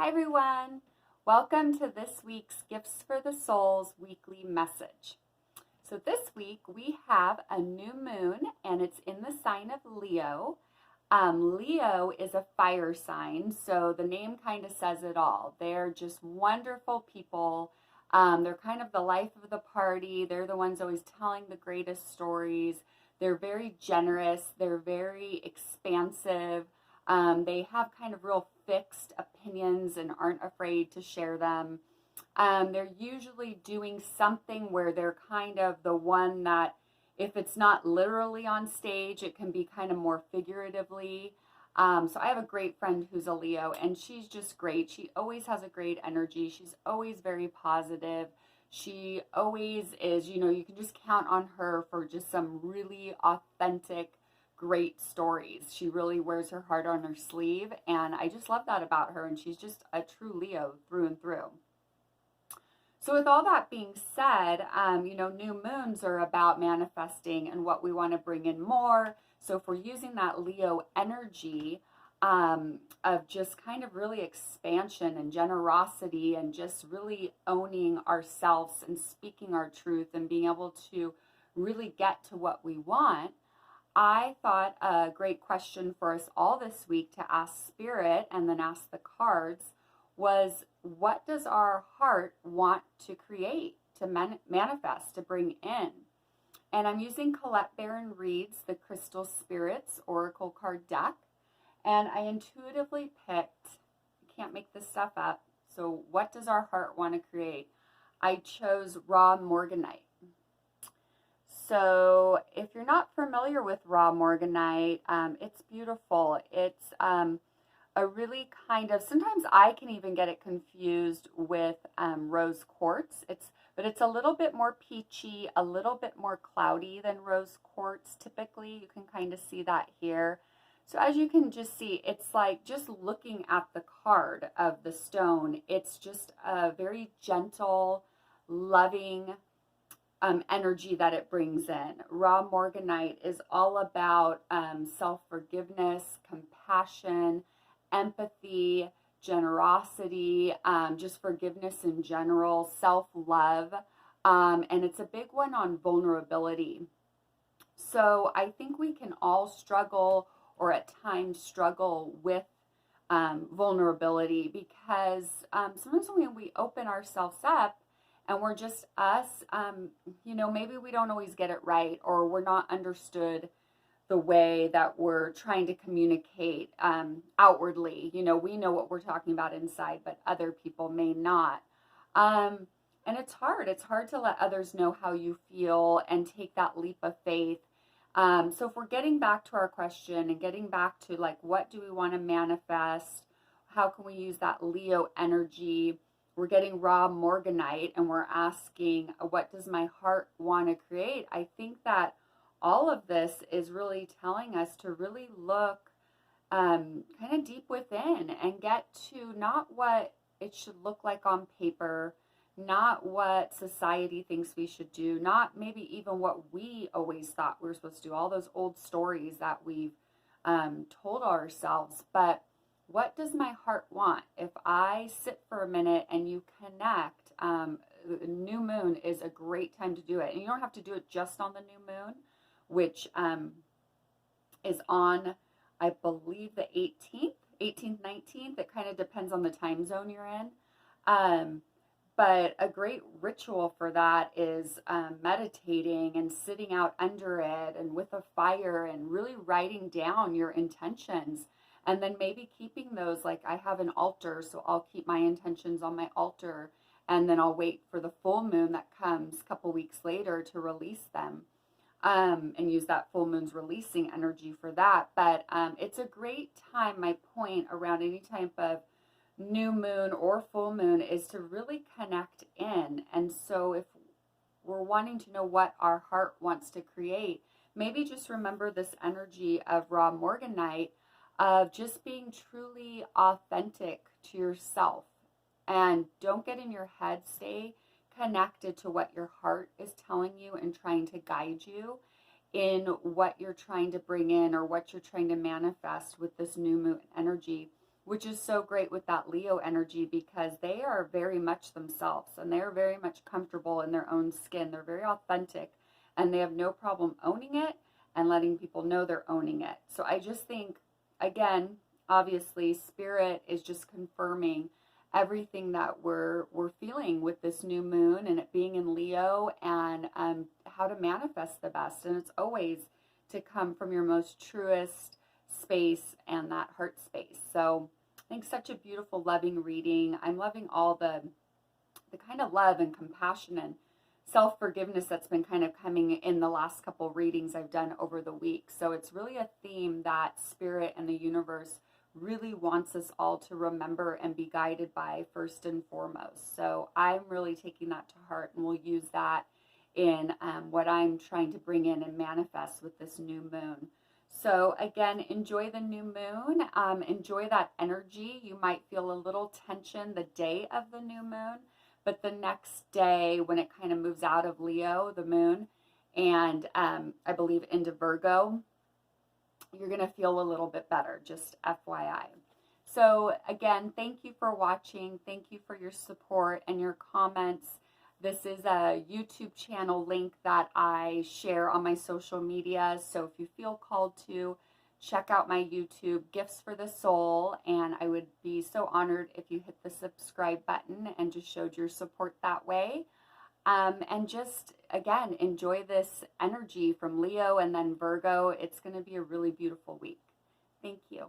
Hi everyone, welcome to this week's Gifts for the Souls weekly message. So this week we have a new moon and it's in the sign of Leo. Leo is a fire sign, so the name kind of says it all. They're just wonderful people. They're kind of the life of the party. They're the ones always telling the greatest stories. They're very generous. They're very expansive. They have kind of real fixed opinions and aren't afraid to share them. They're usually doing something where they're kind of the one that, if it's not literally on stage, it can be kind of more figuratively. So I have a great friend who's a Leo, and she's just great. She always has a great energy. She's always very positive. She always is, you can just count on her for just some really authentic, great stories. She really wears her heart on her sleeve, and I just love that about her, and she's just a true Leo through and through. So with all that being said, new moons are about manifesting and what we want to bring in more. So if we're using that Leo energy of just kind of really expansion and generosity and just really owning ourselves and speaking our truth and being able to really get to what we want, I thought a great question for us all this week to ask Spirit and then ask the cards was, what does our heart want to create, to manifest, to bring in? And I'm using Colette Baron Reid's The Crystal Spirits Oracle card deck. And I intuitively picked, I can't make this stuff up, so what does our heart want to create? I chose raw morganite. So if you're not familiar with raw morganite, it's beautiful. It's a really kind of, sometimes I can even get it confused with rose quartz. But it's a little bit more peachy, a little bit more cloudy than rose quartz typically. You can kind of see that here. So as you can just see, it's like just looking at the card of the stone, it's just a very gentle, loving energy that it brings in. Raw morganite is all about self-forgiveness, compassion, empathy, generosity, just forgiveness in general, self-love, and it's a big one on vulnerability. So I think we can all struggle, or at times struggle with vulnerability, because sometimes when we open ourselves up and we're just us, maybe we don't always get it right, or we're not understood the way that we're trying to communicate outwardly. We know what we're talking about inside, but other people may not. And it's hard. It's hard to let others know how you feel and take that leap of faith. So if we're getting back to our question and getting back to like, what do we want to manifest? How can we use that Leo energy? We're getting raw morganite and we're asking, what does my heart want to create? I think that all of this is really telling us to really look kind of deep within and get to not what it should look like on paper, not what society thinks we should do, not maybe even what we always thought we were supposed to do, all those old stories that we've told ourselves, but what does my heart want? If I sit for a minute and you connect, new moon is a great time to do it. And you don't have to do it just on the new moon, which is on, I believe, the 18th, 19th. It kind of depends on the time zone you're in. But a great ritual for that is meditating and sitting out under it and with a fire and really writing down your intentions. And then maybe keeping those, like I have an altar, so I'll keep my intentions on my altar, and then I'll wait for the full moon that comes a couple weeks later to release them. And use that full moon's releasing energy for that. But it's a great time. My point around any type of new moon or full moon is to really connect in. And so if we're wanting to know what our heart wants to create, maybe just remember this energy of raw morganite, of just being truly authentic to yourself. And don't get in your head. Stay connected to what your heart is telling you and trying to guide you in what you're trying to bring in or what you're trying to manifest with this new moon energy, which is so great with that Leo energy because they are very much themselves and they're very much comfortable in their own skin. They're very authentic and they have no problem owning it and letting people know they're owning it. So I just think, again, obviously, Spirit is just confirming everything that we're feeling with this new moon and it being in Leo, and how to manifest the best. And it's always to come from your most truest space and that heart space. So I think such a beautiful, loving reading. I'm loving all the kind of love and compassion and self-forgiveness that's been kind of coming in the last couple readings I've done over the week. So it's really a theme that Spirit and the universe really wants us all to remember and be guided by first and foremost. So I'm really taking that to heart, and we'll use that in what I'm trying to bring in and manifest with this new moon. So again, enjoy the new moon. Enjoy that energy. You might feel a little tension the day of the new moon, but the next day when it kind of moves out of Leo, the moon, and I believe into Virgo, you're going to feel a little bit better, just FYI. So again, thank you for watching. Thank you for your support and your comments. This is a YouTube channel link that I share on my social media. So if you feel called to, check out my YouTube, Gifts for the Soul. And I would be so honored if you hit the subscribe button and just showed your support that way. And just, again, enjoy this energy from Leo and then Virgo. It's going to be a really beautiful week. Thank you.